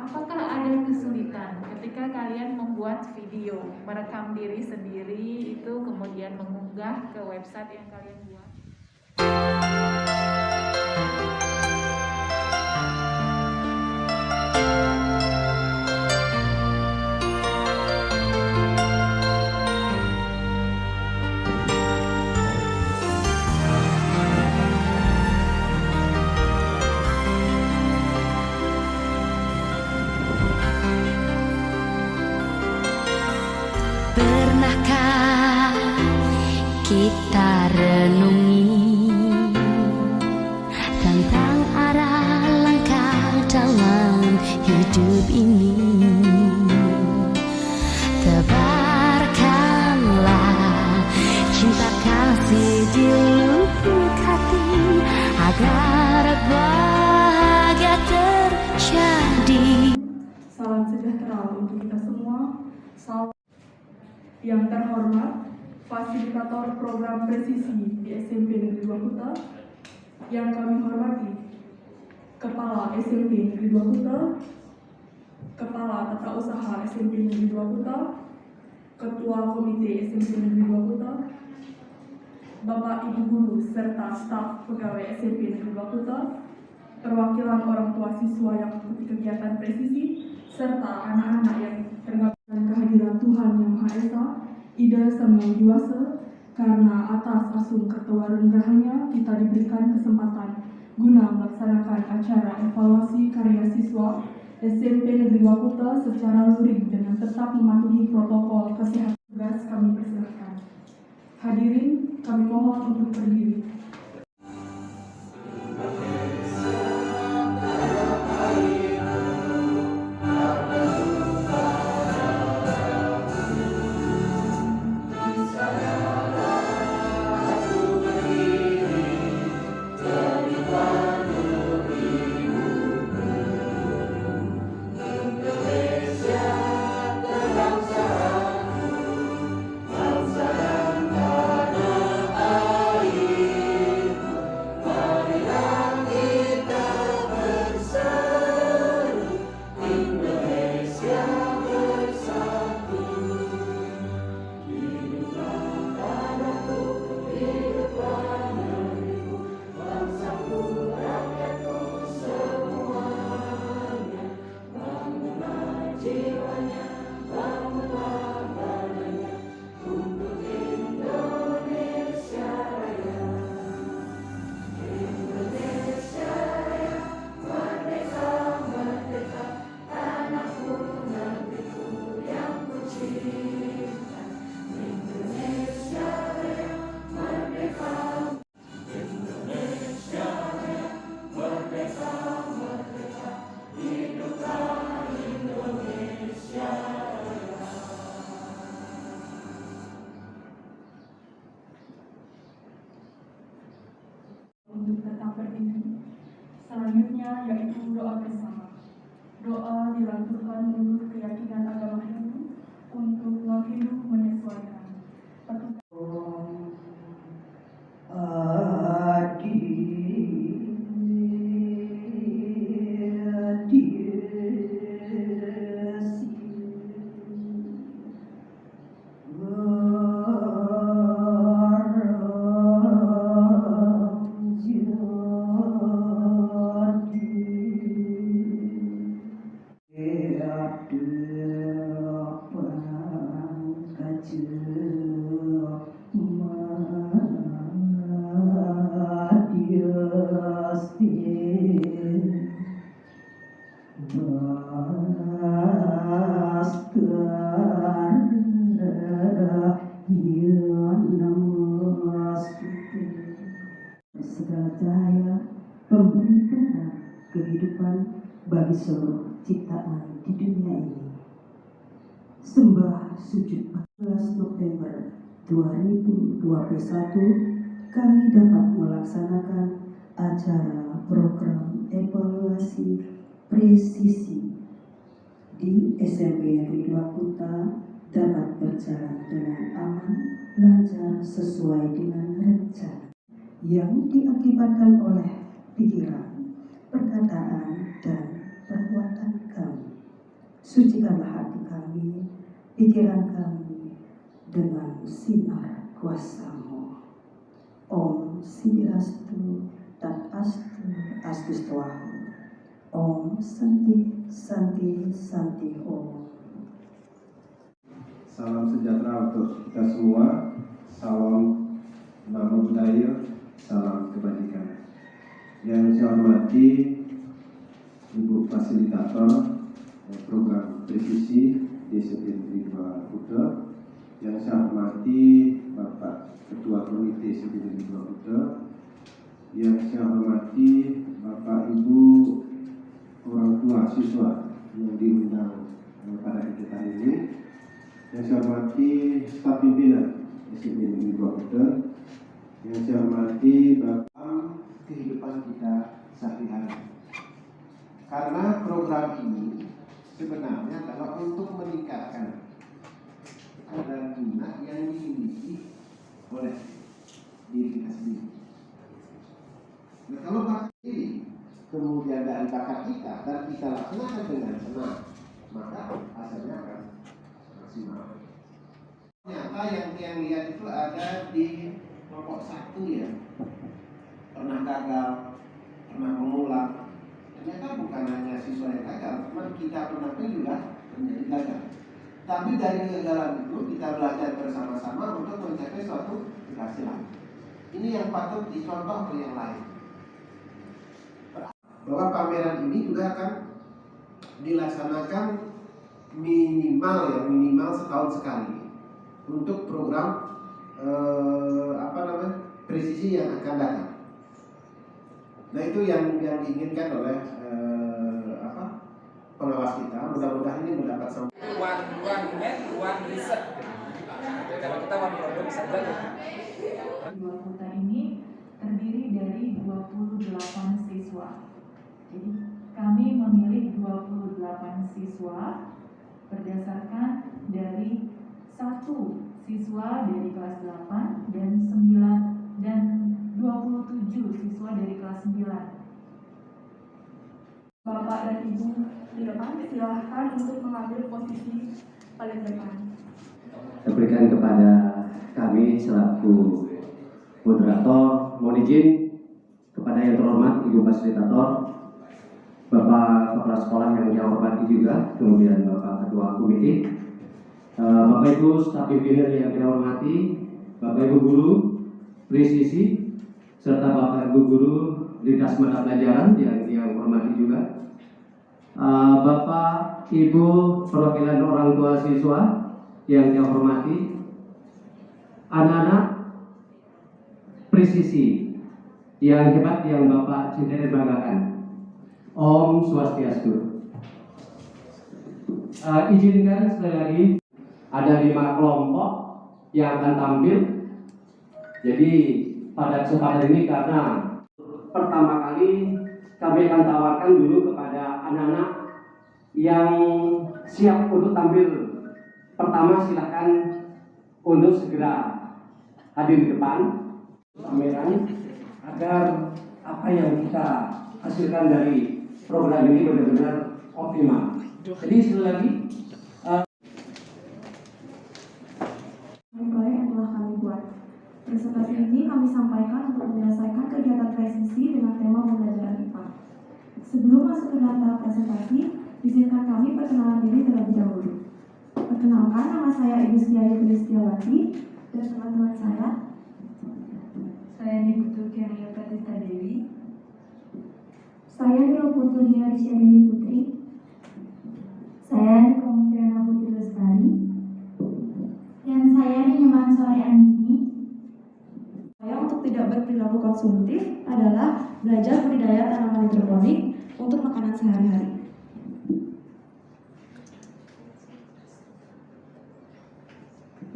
Apakah ada kesulitan ketika kalian membuat video, merekam diri sendiri itu kemudian mengunggah ke website yang kalian buat? Pernahkah kita renungi tentang arah langkah dalam hidup ini? Tebarkanlah cinta kasih di lubuk hati agar bahagia terjadi. Salam sejahtera untuk kita semua. Yang terhormat, fasilitator program presisi di SMP Negeri 2 Kuta, yang kami hormati, Kepala SMP Negeri 2 Kuta, Kepala Tata Usaha SMP Negeri 2 Kuta, Ketua Komite SMP Negeri 2 Kuta, Bapak Ibu Guru serta staf pegawai SMP Negeri 2 Kuta, perwakilan orang tua siswa yang mengikuti kegiatan presisi, serta anak-anak yang tergabung kehadiran Tuhan Yang Maha Esa, Ida Sang Yang Diwasa, karena atas asung ketuanugrahannya kita diberikan kesempatan guna melaksanakan acara evaluasi karya siswa SMP Negeri 2 Kuta secara luring dengan tetap mematuhi protokol kesehatan. Tugas kami persilahkan. Hadirin, kami mohon untuk berdiri. Untuk tetap berdiri. Selanjutnya yaitu doa bersama. Doa dilanturkan menurut keyakinan agama Hindu untuk hidup menyesuaikan. Segala cahaya pemberi benar kehidupan bagi seluruh ciptaan di dunia ini. Sembah sujud 14 November 2021 kami dapat melaksanakan acara program evaluasi presisi di SMP Negeri 2 Kuta dapat berjalan dengan aman, lancar sesuai dengan rencana yang diakibatkan oleh pikiran, perkataan, dan perbuatan kami. Sucikanlah hati kami, pikiran kami dengan sinar kuasa-Mu. Om Siddhirastu Tat Astu Astustowahu. Om Santi Santi Santi Om. Salam sejahtera untuk kita semua. Salam Namo Buddhaya, salam kebajikan. Yang saya hormati Ibu Fasilitator Program Presisi Disiplin Individual Buddha. Yang saya hormati Bapak Ketua Komite Disiplin Individual Buddha. Yang saya hormati Bapak Ibu orang tua siswa yang diundang pada kegiatan ini. Yang saya hormati staf pimpinan Disiplin Individual Buddha. Yang saya hormati dalam kehidupan kita sehari-hari. Karena program ini sebenarnya adalah untuk meningkatkan kadar guna yang dimiliki oleh diri kita sendiri. Nah, kalau bakat diri kemudian dari bakat kita dan kita laksanakan dengan senang, maka hasilnya akan maksimal. Ternyata yang lihat itu ada di kelompok 1 ya, pernah gagal, pernah mengulang. Ternyata bukan hanya siswa yang gagal, teman kita pernah juga menjadi gagal. Tapi dari kegagalan itu kita belajar bersama-sama untuk mencapai suatu keberhasilan. Ini yang patut dicontoh oleh yang lain. Bahwa pameran ini juga akan dilaksanakan minimal setahun sekali untuk program presisi yang akan datang. Nah itu yang diinginkan oleh pengawas kita. Mudah-mudahan ini mendapat one riset. Kalau kita one produk bisa jago. Dua kota ini terdiri dari 28 siswa. Jadi kami memilih 28 siswa berdasarkan dari 1 siswa dari kelas 8 dan 27 siswa dari kelas 9. Bapak dan Ibu di depan, silahkan untuk mengambil posisi paling depan. Saya berikan kepada kami selaku moderator, mohon izin kepada yang terhormat Ibu Fasilitator, Bapak Kepala Sekolah yang saya hormati juga, kemudian Bapak Ketua Komite, Bapak Ibu staf pimpinan yang saya hormati, Bapak Ibu guru presisi, serta Bapak Ibu guru lintas mata pelajaran yang saya hormati juga, Bapak Ibu perwakilan orang tua siswa yang saya hormati, anak-anak presisi yang hebat yang Bapak cintai dan banggakan. Om Swastiastu. Izinkan sekali lagi ada 5 kelompok yang akan tampil. Jadi pada kesempatan ini karena pertama kali kami akan tawarkan dulu kepada anak-anak yang siap untuk tampil. Pertama silahkan untuk segera hadir di depan pameran agar apa yang kita hasilkan dari program ini benar-benar optimal. Jadi sekali lagi proyek yang telah kami buat. Presentasi ini kami sampaikan untuk menyelesaikan kegiatan presisi dengan tema pembelajaran IPA. Sebelum masuk ke data presentasi, izinkan kami perkenalan diri terlebih dahulu. Perkenalkan, nama saya Ibu Setiayu Kristiawati dan teman-teman saya. Saya Niputu Kiria Pratista Dewi. Saya Niputu Hiarisya Dewi Putri. Saya Nikompiana Putri Lestari. Dan saya Nyaman Sore Andini. Saya untuk tidak berperilaku konsumtif adalah belajar budidaya tanaman hidroponik untuk makanan sehari-hari.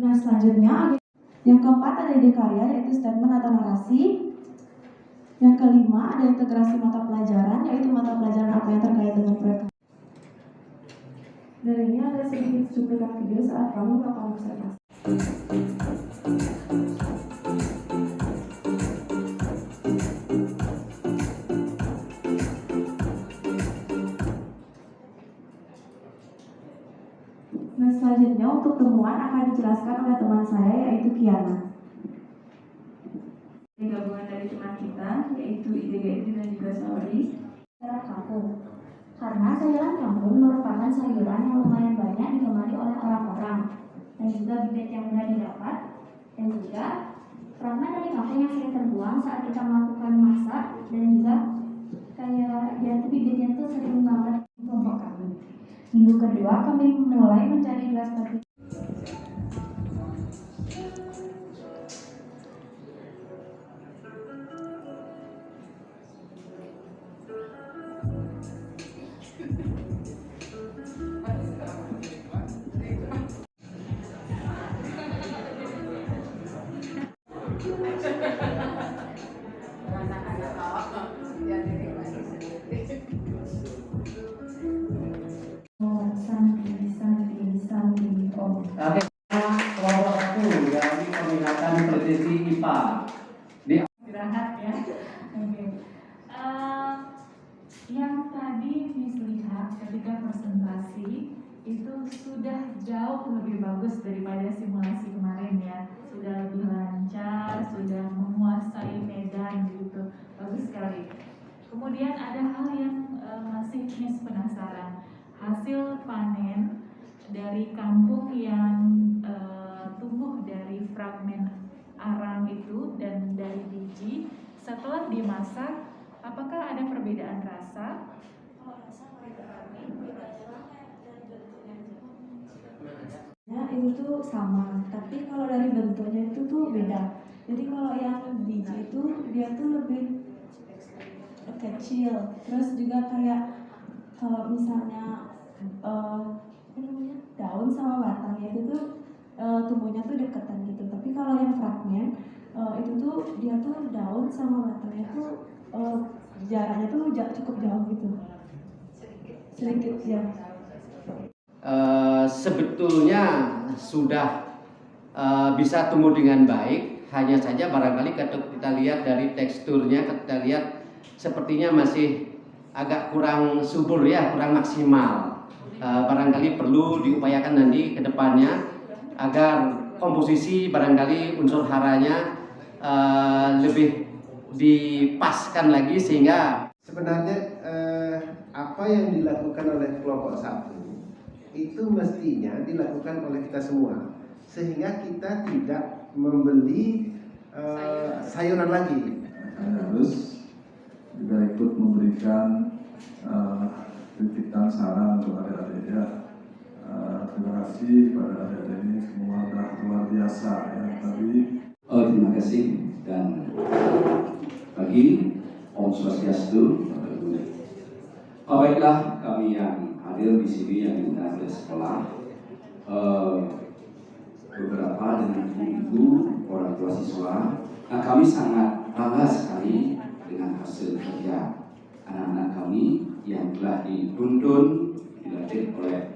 Nah selanjutnya yang keempat ada ide karya yaitu statement atau narasi. Yang kelima ada integrasi mata pelajaran yaitu mata pelajaran apa yang terkait dengan proyek. Dan ini ada sedikit cuplikan video saat kami melakukan observasi. Nah, selanjutnya untuk temuan akan dijelaskan oleh teman saya yaitu Kiana. Gabungan dari teman kita yaitu IDGD dan juga Sauri. Sayuran kampung. Karena sayuran kampung merupakan sayuran yang lumayan banyak digemari oleh orang-orang dan juga bibit yang mudah didapat dan juga fragmen dari kampung yang sering terbuang saat kita melakukan masak dan juga kayak ya bibitnya tuh sering banget kelompok kami. Minggu kedua kami mulai mencari gelas batik. Oke, kelompok 1 dari peminatan presisi IPA. Istirahat ya. Oke. Yang tadi dilihat ketika presentasi itu sudah jauh lebih bagus daripada simulasi kemarin ya. Sudah lebih lancar, sudah menguasai medan gitu. Bagus sekali. Kemudian ada hal yang masih penasaran. Hasil panen dari kampung yang tumbuh dari fragmen arang itu dan dari biji setelah dimasak, apakah ada perbedaan rasa? Kalau rasa mereka bedanya dari bentuknya aja. Nah, itu tuh sama, tapi kalau dari bentuknya itu tuh beda. Jadi kalau yang biji itu dia tuh lebih kecil, terus juga kayak kalau misalnya daun sama batangnya itu tuh tumbuhnya tuh deketan gitu. Tapi kalau yang fragmen itu tuh dia tuh daun sama batangnya tuh jaraknya tuh cukup jauh gitu. Sedikit ya. Sebetulnya sudah bisa tumbuh dengan baik, hanya saja barangkali kalau kita lihat dari teksturnya, kita lihat sepertinya masih agak kurang subur ya, kurang maksimal. Barangkali perlu diupayakan nanti ke depannya agar komposisi barangkali unsur haranya lebih dipaskan lagi sehingga Sebenarnya apa yang dilakukan oleh kelompok 1 itu mestinya dilakukan oleh kita semua, sehingga kita tidak membeli sayuran lagi. Harus juga ikut memberikan kritikan saran untuk adik-adik ya. Terima kasih pada adik-adik ini, semua sudah luar biasa ya tadi. Terima kasih dan pagi Om Swastiastu. Baiklah, kami yang hadir di sini yang diundang oleh sekolah, beberapa dengan ibu orang tua siswa. Nah, kami sangat bangga sekali dengan hasil kerja anak-anak kami yang telah dituntun dilatih oleh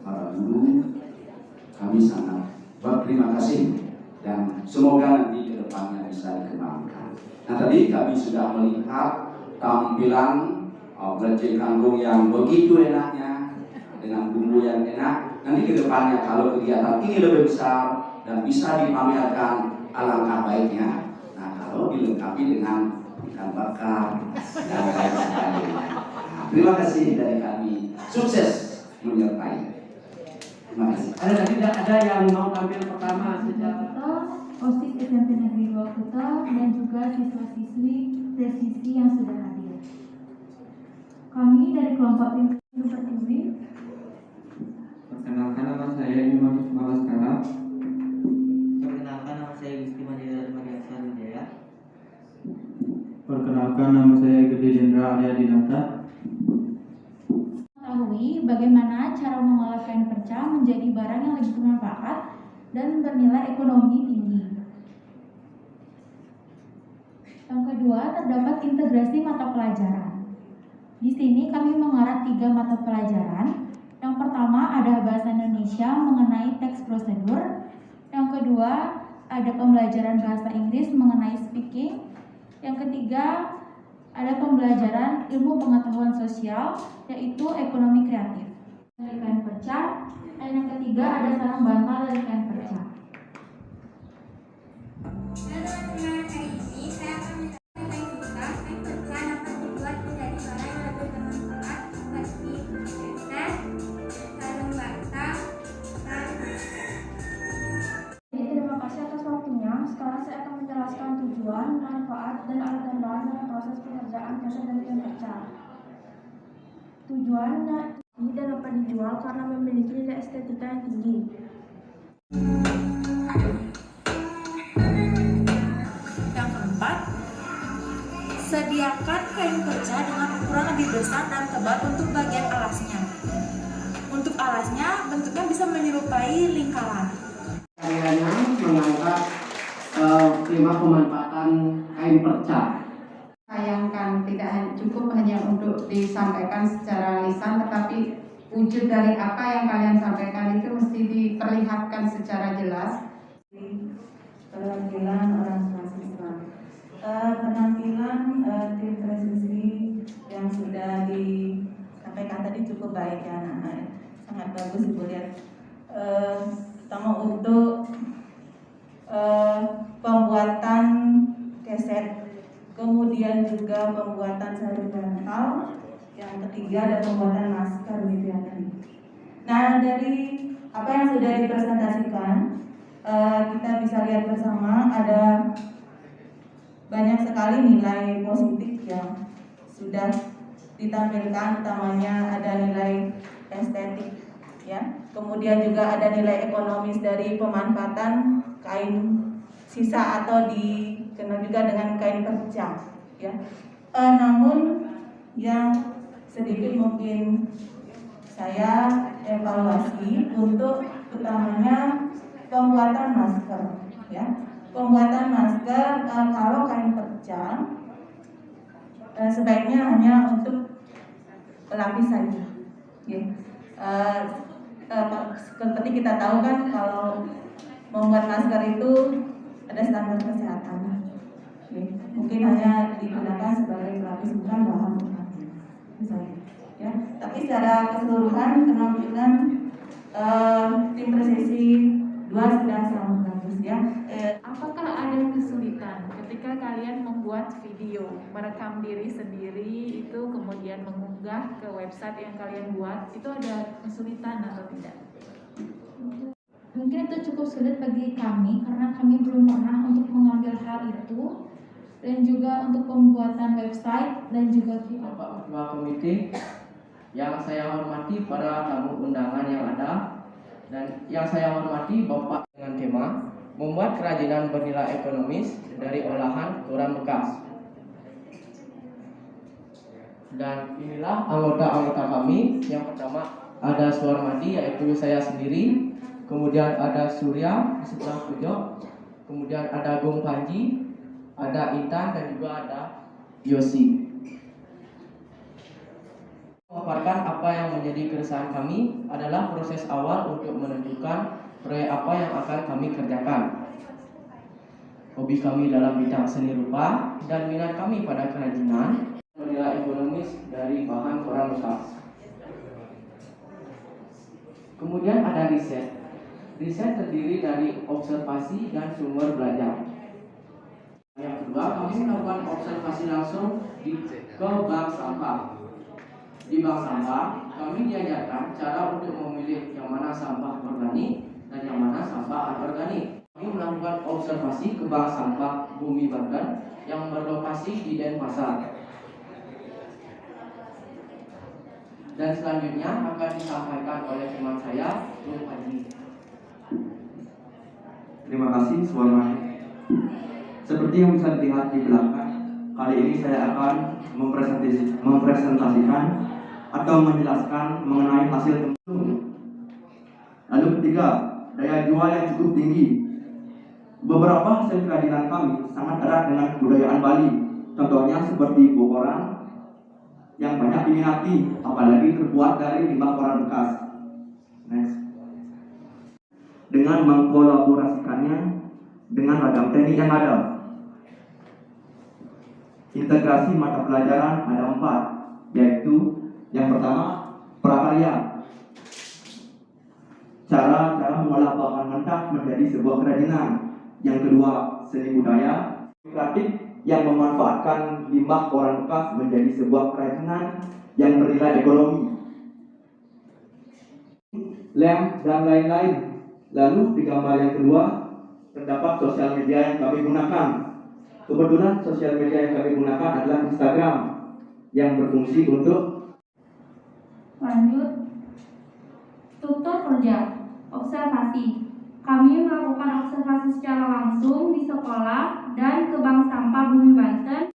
para guru. Kami sangat berterima kasih dan semoga nanti ke depannya bisa dikembangkan. Nah, tadi kami sudah melihat tampilan belanja kangkung yang begitu enaknya dengan bumbu yang enak. Nanti ke depannya kalau kegiatan ini lebih besar dan bisa dipamerkan, alangkah baiknya. Nah, kalau dilengkapi dengan ikan bakar dan lain sebagainya. Nah, terima kasih dari kami, sukses menyertai. Terima kasih. Ada yang mau tampil pertama sejak OSIS SMP Negeri 2 Kuta dan juga siswa-siswi presisi yang sudah hadir. Kami dari kelompok tim Pertiwi. Perkenalkan, nama saya Iman Malaskara. Perkenalkan, nama saya Gusti Mandira Mariasa Wijaya. Perkenalkan, nama saya Gede Dendra Arya Dinata. Mengetahui bagaimana cara mengolah kain perca menjadi barang yang lebih bermanfaat dan bernilai ekonomi tinggi. Yang kedua, terdapat integrasi mata pelajaran. Di sini kami mengarah 3 mata pelajaran. Yang pertama ada bahasa Indonesia mengenai teks prosedur. Yang kedua ada pembelajaran bahasa Inggris mengenai speaking. Yang ketiga ada pembelajaran ilmu pengetahuan sosial yaitu ekonomi kreatif. Kain perca perca. Dan yang ketiga ada sarung bantal dari kain perca. Teman-teman, hari ini saya akan menjelaskan kain perca dapat dibuat menjadi barang yang lebih bermanfaat seperti senter, sarung bantal, dan masker. Terima kasih atas waktunya. Sekarang saya akan menjelaskan tujuan, manfaat, dan alat dan bahan dalam proses pengerjaan keset dari kain perca. Tujuannya ini dapat dijual karena memiliki nilai estetika yang tinggi. Yang keempat, sediakan kain perca dengan ukuran lebih besar dan tebal untuk bagian alasnya. Untuk alasnya, bentuknya bisa menyerupai lingkaran. Kayaknya mengangkat tema pemanfaatan kain perca. Sayangkan tidak cukup hanya untuk disampaikan secara lisan, tetapi wujud dari apa yang kalian sampaikan itu mesti diperlihatkan secara jelas. Penampilan orang tua siswa, penampilan tim presisi yang sudah disampaikan tadi cukup baik ya anak-anak, sangat bagus ibu lihat. Pertama untuk pembuatan keset, kemudian juga pembuatan sarung bantal, yang ketiga ada pembuatan masker gitu ya tadi. Nah dari apa yang sudah dipresentasikan, kita bisa lihat bersama ada banyak sekali nilai positif yang sudah ditampilkan, utamanya ada nilai estetik ya, kemudian juga ada nilai ekonomis dari pemanfaatan kain sisa atau dikenal juga dengan kain perca ya. Namun yang sedikit mungkin saya evaluasi untuk utamanya pembuatan masker ya. Pembuatan masker kalau kain perca sebaiknya hanya untuk pelapis saja ya. Seperti kita tahu kan kalau membuat masker itu ada standar kesehatan ya. Mungkin hanya digunakan sebagai pelapis, bukan bahan misalnya ya. Tapi secara keseluruhan penampilan tim presisi 2 sudah sangat bagus ya. Apakah ada kesulitan ketika kalian membuat video, merekam diri sendiri itu kemudian mengunggah ke website yang kalian buat, itu ada kesulitan atau tidak? Mungkin itu cukup sulit bagi kami karena kami belum pernah untuk mengambil hal itu, dan juga untuk pembuatan website dan juga Bapak Ketua Komite, yang saya hormati para tamu undangan yang ada, dan yang saya hormati Bapak dengan tema membuat kerajinan bernilai ekonomis dari olahan koran bekas. Dan inilah anggota-anggota kami. Yang pertama ada Suwarmadi, yaitu saya sendiri. Kemudian ada Surya di sebelah pojok. Kemudian ada Gung Panji, ada Intan, dan juga ada Yosi. Memaparkan apa yang menjadi keresahan kami adalah proses awal untuk menentukan proyek apa yang akan kami kerjakan. Hobi kami dalam bidang seni rupa dan minat kami pada kerajinan, nilai ekonomis dari bahan koran bekas. Kemudian ada riset. Riset terdiri dari observasi dan sumber belajar. Yang kedua, kami melakukan observasi langsung ke bank sampah. Di bank sampah, kami diajarkan cara untuk memilih yang mana sampah organik dan yang mana sampah anorganik. Kami melakukan observasi ke bank sampah Bumi Banten yang berlokasi di Denpasar. Dan selanjutnya akan disampaikan oleh teman saya, Bung Haji. Terima kasih Suwarmadi. Seperti yang bisa dilihat di belakang, kali ini saya akan mempresentasikan atau menjelaskan mengenai hasil temuan. Lalu ketiga, daya jual yang cukup tinggi. Beberapa hasil kerajinan kami sangat erat dengan kebudayaan Bali. Contohnya seperti bokoran yang banyak diminati, apalagi terbuat dari limbah koran bekas. Next. Dengan mengkolaborasikannya dengan ragam teknik yang ada. Integrasi mata pelajaran ada 4, yaitu yang pertama prakarya, cara mengolah bahan mentah menjadi sebuah kerajinan. Yang kedua, seni budaya kreatif yang memanfaatkan limbah koran bekas menjadi sebuah kerajinan yang bernilai ekonomi. Lem dan lain-lain. Lalu di gambar yang kedua terdapat sosial media yang kami gunakan. Kebetulan sosial media yang kami gunakan adalah Instagram yang berfungsi untuk lanjut struktur kerja observasi. Kami melakukan observasi secara langsung di sekolah dan ke bank sampah Bumi Banten.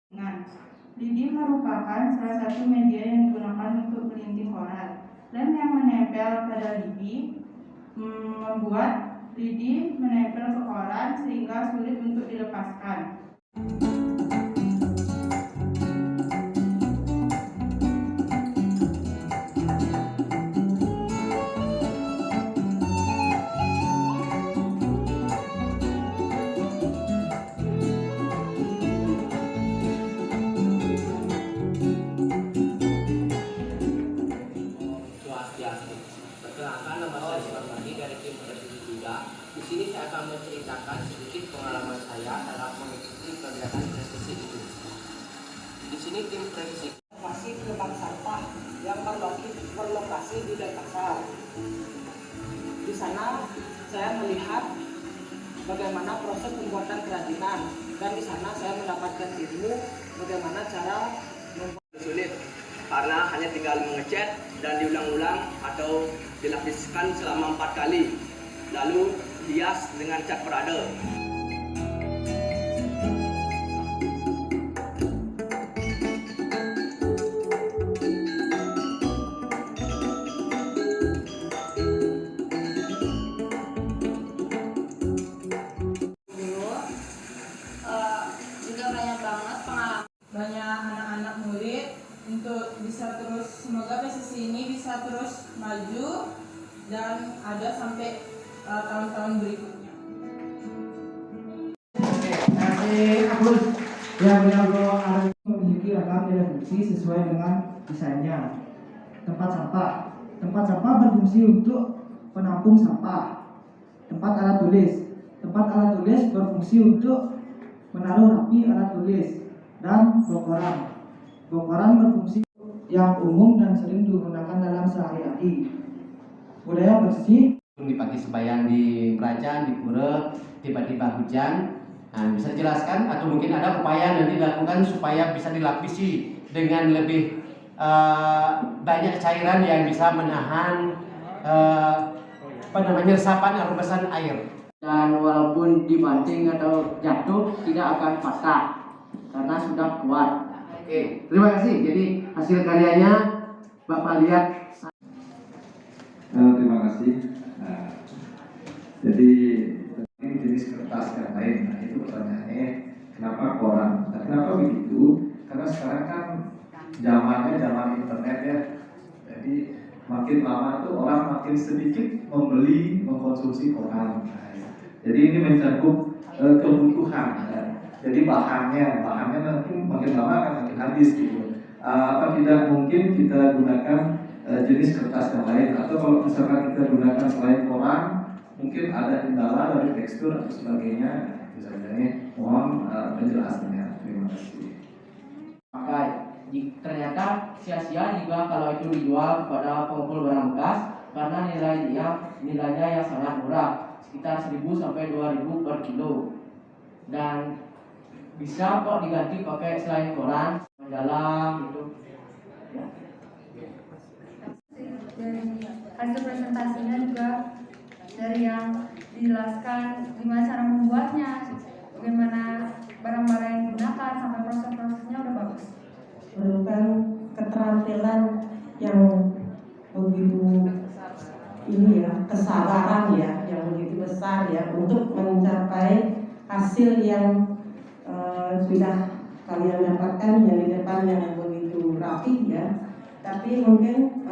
Lidi merupakan salah satu media yang digunakan untuk melinting koran. Lem yang menempel pada lidi membuat lidi menempel ke koran sehingga sulit untuk dilepaskan. Perkenalkan, nama saya Sumardi dari tim Presisi juga. Di sini saya akan menceritakan sedikit pengalaman saya dalam mengikuti kegiatan presisi itu. Di sini tim presisi masih ke bank sampah yang berlokasi di Denpasar. Di sana saya melihat bagaimana proses pembuatan kerajinan, dan di sana saya mendapatkan ilmu bagaimana cara membuat sulit. Karena hanya tinggal mengecat dan diulang-ulang atau dilapiskan selama 4 kali, lalu hias dengan cat perada. Juga banyak banget pengalaman. Banyak anak-anak murid untuk bisa terus, semoga presisi ini bisa terus maju dan ada sampai tahun-tahun berikutnya. Yang memiliki ragam nilai fungsi sesuai dengan desainnya. Tempat sampah berfungsi untuk penampung sampah. Tempat alat tulis berfungsi untuk menaruh rapi alat tulis. Dan bokoran berfungsi yang umum dan sering digunakan dalam sehari-hari. Budaya bersih. Di pagi sembahyang di Prajan, di Pura, tiba-tiba hujan. Nah, bisa dijelaskan atau mungkin ada upaya yang dilakukan supaya bisa dilapisi dengan lebih banyak cairan yang bisa menahan resapan atau resapan air. Dan walaupun dibanting atau jatuh tidak akan patah karena sudah kuat. Oke, terima kasih. Jadi hasil karyanya Bapak lihat. Terima kasih. Jadi ini jenis kertas yang lain. Nah, itu pertanyaannya kenapa koran? Nah, kenapa begitu? Karena sekarang kan zamannya zaman internet ya. Jadi makin lama tuh orang makin sedikit mengkonsumsi koran. Nah, jadi ini mencakup kebutuhan. Jadi bahannya nanti makin lama akan makin habis gitu. Apa tidak mungkin kita gunakan jenis kertas yang lain, atau kalau misalkan kita gunakan selain koran, mungkin ada kendala dari tekstur atau sebagainya. Misalnya, mohon penjelasannya. Terima kasih. Pakai. Ternyata sia-sia juga kalau itu dijual kepada pengumpul barang bekas karena nilainya yang sangat murah, sekitar 1.000 sampai 2.000 per kilo. Dan bisa kok diganti pakai selain koran, majalah gitu. Ya. Dari hasil presentasinya juga dari yang dijelaskan gimana cara membuatnya, bagaimana barang-barang yang digunakan sampai proses-prosesnya udah bagus. Merupakan keterampilan yang begitu ini ya, kesabaran ya, yang begitu besar ya untuk mencapai hasil yang sudah kalian dapatkan yang di depan yang begitu rapi ya. Tapi mungkin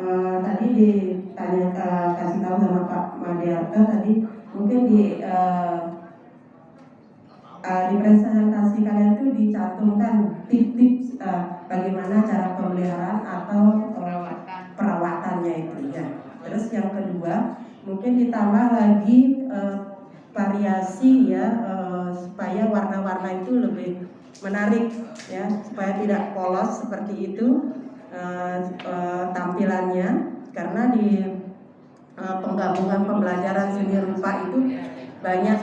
tadi ditanya kasih tahu sama Pak Madiarto tadi, mungkin di presentasi kalian itu dicantumkan tips-tips bagaimana cara pemeliharaan atau perawatannya itu ya. Terus yang kedua, mungkin ditambah lagi variasi ya, supaya warna-warna itu lebih menarik ya, supaya tidak polos seperti itu tampilannya, karena di penggabungan pembelajaran seni rupa itu banyak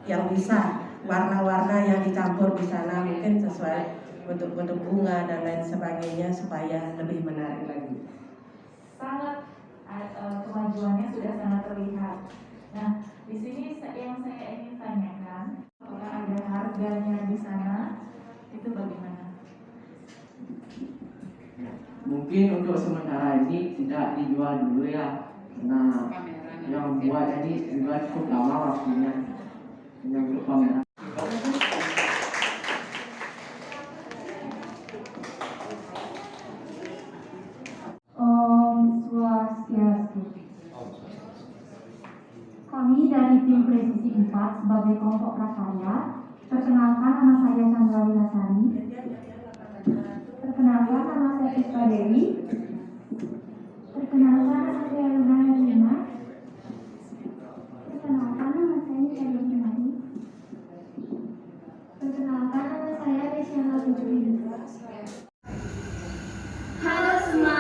yang bisa warna-warna yang dicampur di sana, mungkin sesuai bentuk-bentuk bunga dan lain sebagainya supaya lebih menarik lagi. Sangat kemajuannya sudah sangat terlihat. Nah, di sini yang saya ingin tanyakan, apakah ada harganya di sana? Itu bagaimana? Mungkin untuk sementara ini tidak dijual dulu ya. Nah, yang buat ini juga cukup lama waktunya. Yang untuk pameran. Om Swastiastu. Kami dari tim Presisi 4 sebagai kelompok prakarya, perkenalkan nama saya Chandra Wilasari. Perkenalkan nama saya Puspa Dewi. Perkenalkan nama saya Luna Herlina. Perkenalkan nama saya Chandra Wilasari. Perkenalkan nama saya Desyana Putri. Halo semua,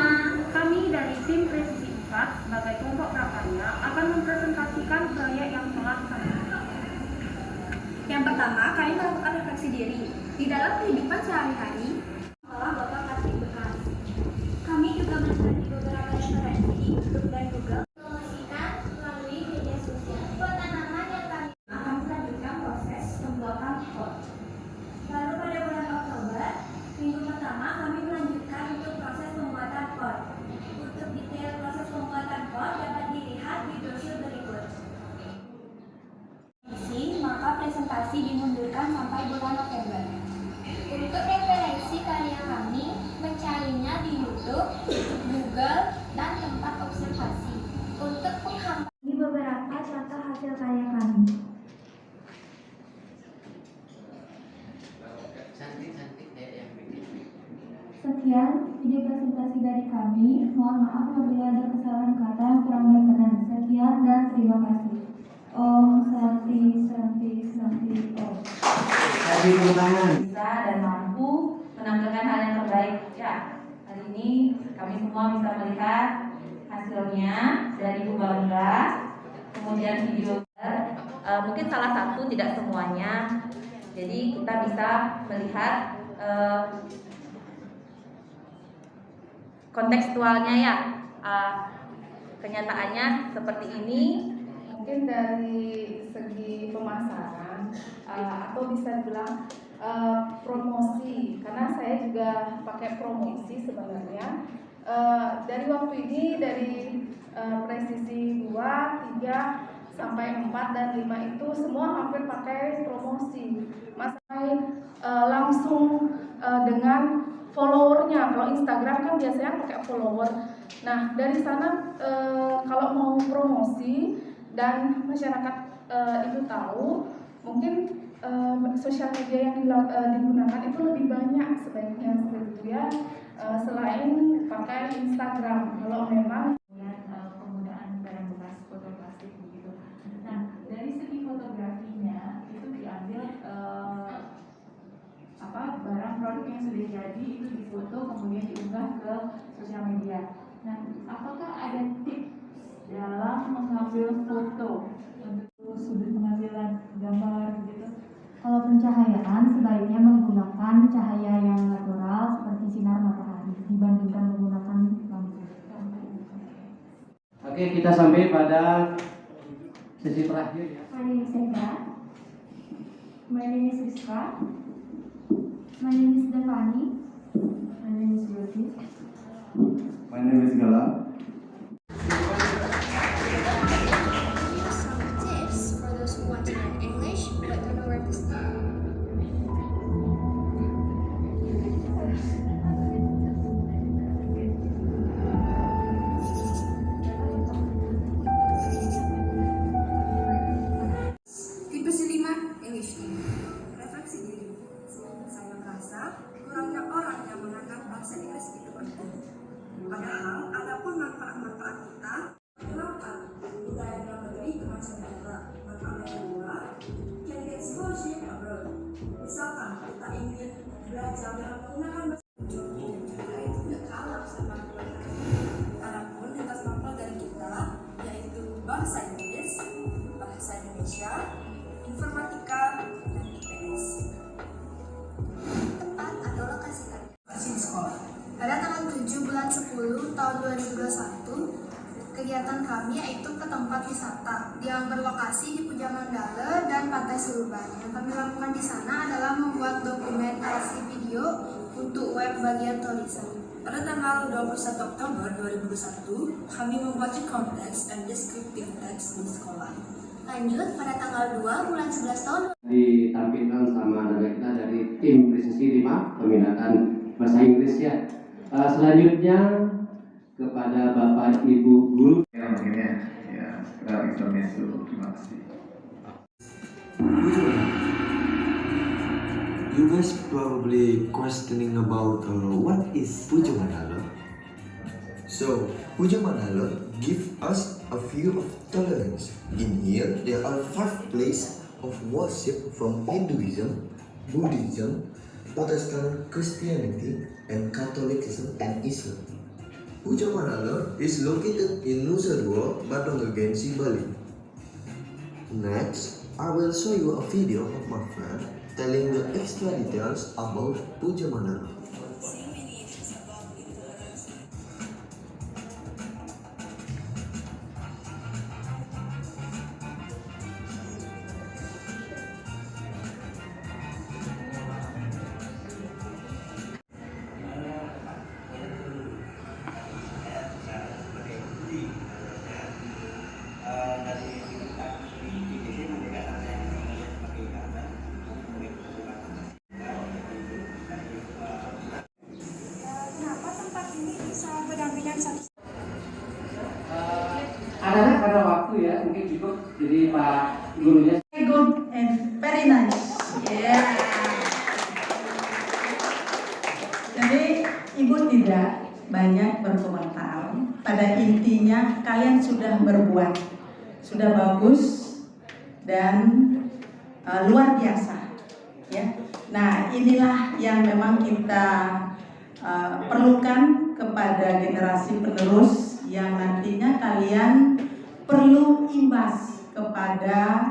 kami dari tim Presisi 4 sebagai kelompok prakarya akan mempresentasikan proyek yang telah kami buat. Yang pertama, kami melakukan refleksi diri di dalam kehidupan sehari-hari. Sekolah Bapak Kasih Bekas. Kami juga mencari beberapa referensi di YouTube dan Google. Promosikan melalui media sosial. Tanaman yang kami akan melanjutkan proses pembuatan pot. Lalu pada bulan Oktober, minggu pertama kami melanjutkan untuk proses pembuatan pot. Untuk detail proses pembuatan pot dapat dilihat di brosur berikut. Maka presentasi dimundurkan sampai bulan November. Untuk referensi karya kami, mencarinya di YouTube, Google, dan tempat observasi. Untuk penghambaan Ini beberapa contoh hasil karya kami. Sekian video presentasi dari kami. Mohon maaf apabila ada kesalahan kata yang kurang berkenan. Sekian dan terima kasih. Om Santi Santi Santi Om. Bisa dan mampu menampilkan hal yang terbaik. Ya, hari ini kami semua bisa melihat hasilnya dari Bu Bangga, kemudian video. Mungkin salah satu, tidak semuanya. Jadi kita bisa melihat kontekstualnya ya. Kenyataannya seperti ini. Mungkin dari segi pemasaran atau bisa dibilang promosi, karena saya juga pakai promosi sebenarnya. Dari waktu ini dari presisi 2, 3 sampai 4 dan 5 itu semua hampir pakai promosi. Langsung dengan followernya. Kalau Instagram kan biasanya pakai follower. Nah, dari sana kalau mau promosi dan masyarakat itu tahu, mungkin sosial media yang digunakan itu lebih banyak sebaiknya seperti itu ya, selain pakai Instagram kalau memang penggunaan barang bekas botol plastik begitu. Nah, dari segi fotografinya itu diambil barang produk yang sudah jadi itu difoto kemudian diunggah ke sosial media. Nah, apakah ada tips dalam mengambil foto untuk sudut pengambilan gambar gitu? Kalau pencahayaan sebaiknya menggunakan cahaya yang natural seperti sinar matahari dibandingkan menggunakan lampu. Oke, kita sampai pada sesi terakhir ya. My name is Eka. My name is Rizka. My name is Devani. My name is Yogi. My name is Gala. some tips for those who want to learn English but don't know where to start. Tipe 5 English. Refleksi diri. Saya merasa kurangnya orang yang menganggap bahasa Inggris itu penting. Padahal ada pun bahasa Inggris, bahasa Indonesia, informatika, dan IPS. Tempat atau lokasi kalian di sekolah. Pada tanggal 7 bulan 10 tahun 2021, kegiatan kami yaitu ke tempat wisata yang berlokasi di Puja Mandala dan Pantai Suruban. Yang kami lakukan di sana adalah membuat dokumentasi video untuk web bagian tourism. Pada tanggal 21 Oktober 2021, kami membuat konteks dan deskriptif teks di sekolah. Lanjut, pada tanggal 2 bulan 11 tahun ditampilkan sama dari kita dari tim presisi 5 peminatan bahasa Inggris ya. Selanjutnya kepada Bapak Ibu Guru. Ya, sekedar intermezzo. Terima kasih. You guys probably questioning about what is Puja Mandala. So, Puja Mandala give us a view of tolerance. In here, there are 5 places of worship from Hinduism, Buddhism, Protestant Christianity, and Catholicism and Islam. Puja Mandala is located in Nusa Dua, Batangan, Bali. Next, I will show you a video of my friend telling the extra details about Puja Mandala. Anak-anak pada waktu ya, mungkin cukup jadi Pak Gurunya. Good and very nice. Yeah. Jadi Ibu tidak banyak berkomentar. Pada intinya kalian sudah berbuat, sudah bagus dan luar biasa. Ya. Nah inilah yang memang kita perlukan kepada generasi penerus yang nantinya kalian perlu imbas kepada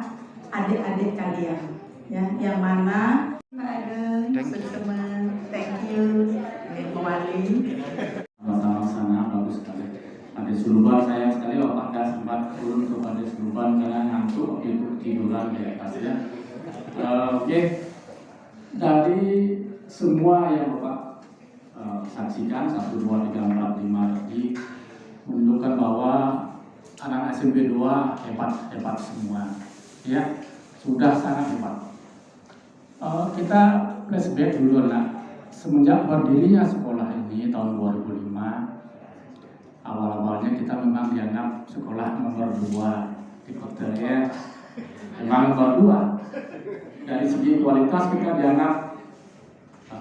adik-adik kalian, ya, yang mana teman-teman, thank you, Ibu Wali. Sama-sama bagus sekali. Ada Suluban sayang sekali Bapak nggak sempat turun kepada Suluban karena ngantuk itu tiduran di atasnya. Oke, dari semua yang Bapak saksikan 1, 2, 3, 4, 5 tadi menunjukkan bahwa anak SMP 2 hebat semua, ya sudah sangat hebat. Kita flashback dulu nak, semenjak berdirinya sekolah ini tahun 2005, awal-awalnya kita memang dianggap sekolah nomor 2 di kota ya, memang nomor 2. Dari segi kualitas kita dianggap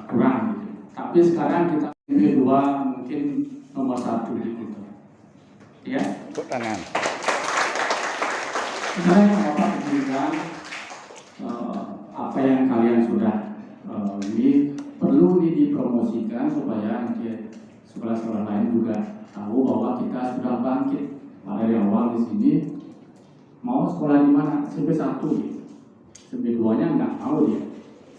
kurang gitu. Tapi sekarang kita SMP 2 mungkin nomor 1 di kota. Ya. Tepuk tangan. Sebenarnya Bapak berikan apa yang kalian sudah ini perlu dipromosikan supaya nanti sekolah-sekolah lain juga tahu bahwa kita sudah bangkit. Dari awal di sini mau sekolah di mana? SMP 1 gitu. SMP 2-nya nggak mau dia.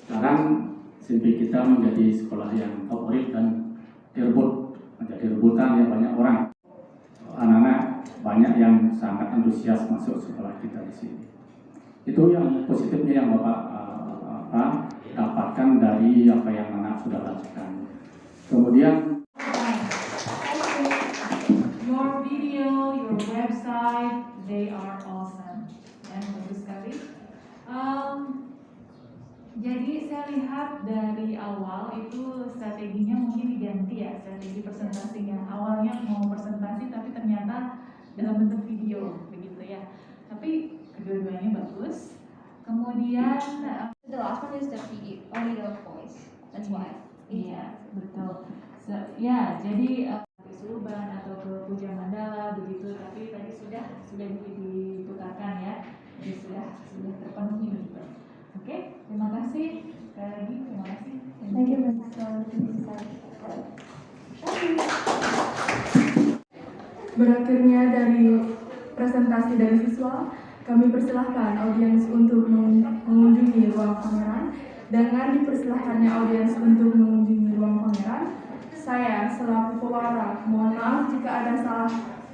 Sekarang SMP kita menjadi sekolah yang favorit dan direbut, menjadi rebutan ya banyak orang. Anak-anak banyak yang sangat antusias masuk sekolah kita di sini. Itu yang positifnya yang Bapak dapatkan dari apa yang anak sudah lakukan. Kemudian your video, your website, they are awesome. Ya, bagus sekali. Jadi saya lihat dari awal itu strateginya mungkin diganti ya, strategi presentasinya. Awalnya mau presentasi tapi ternyata dalam bentuk video begitu ya. Tapi kedua-duanya bagus. Kemudian the last one is the video, only the voice. That's why. Iya, betul. Ya, jadi ke Suruban atau ke Puja Mandala begitu, tapi tadi sudah diputarkan ya. Jadi sudah terpenuhi gitu. Oke, terima kasih. Sekali lagi terima kasih. Thank you, Berakhirnya dari presentasi dari siswa, kami persilahkan audiens untuk mengunjungi ruang pameran. Dengan dipersilahkannya audiens untuk mengunjungi ruang pameran, saya selaku pewara mohon maaf jika ada salah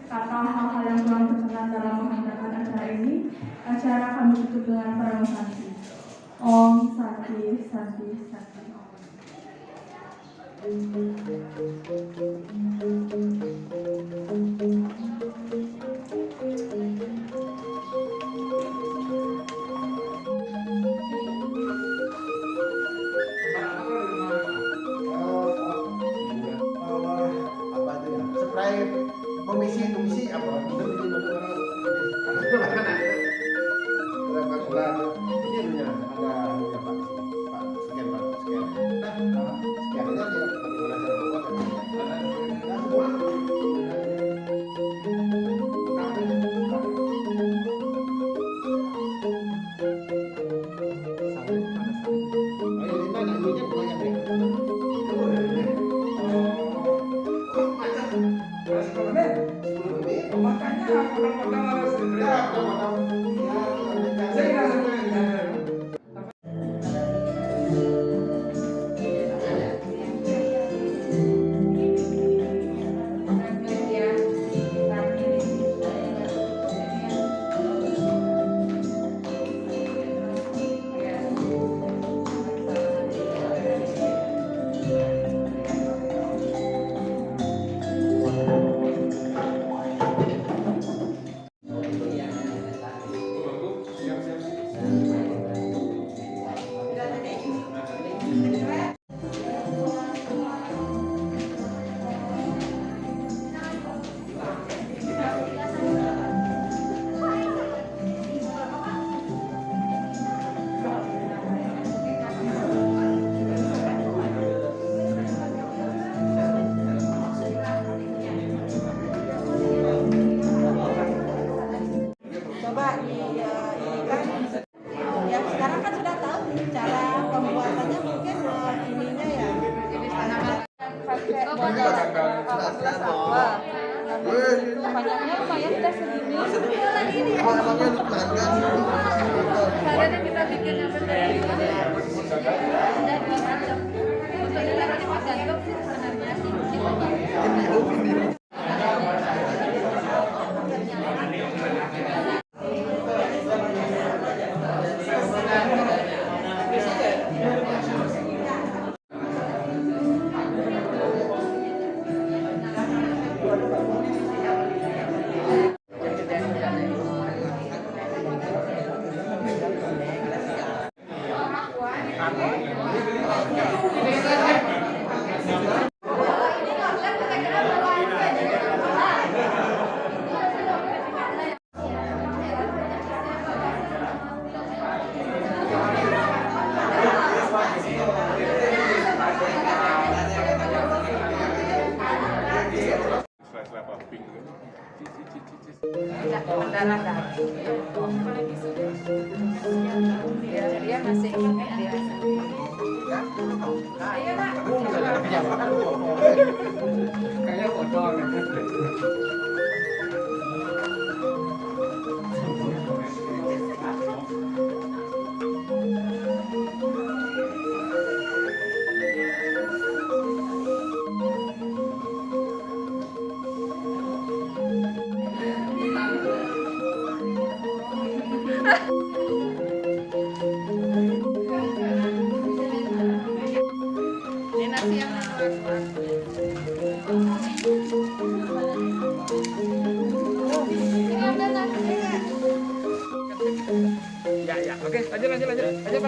kata hal-hal yang kurang berkenan dalam menghantarkan acara ini. Acara kami tutup dengan Pranama Santi. Om Santi Santi Santi. Komisi apa? Banyaknya lumayan kita segini. Karena kita bikin yang dari macam. Untuk nilai tergantung sih sebenarnya sih. Dia masih ingat dia. Kayak foto. Ini nasi yang Ya, oke, lanjut.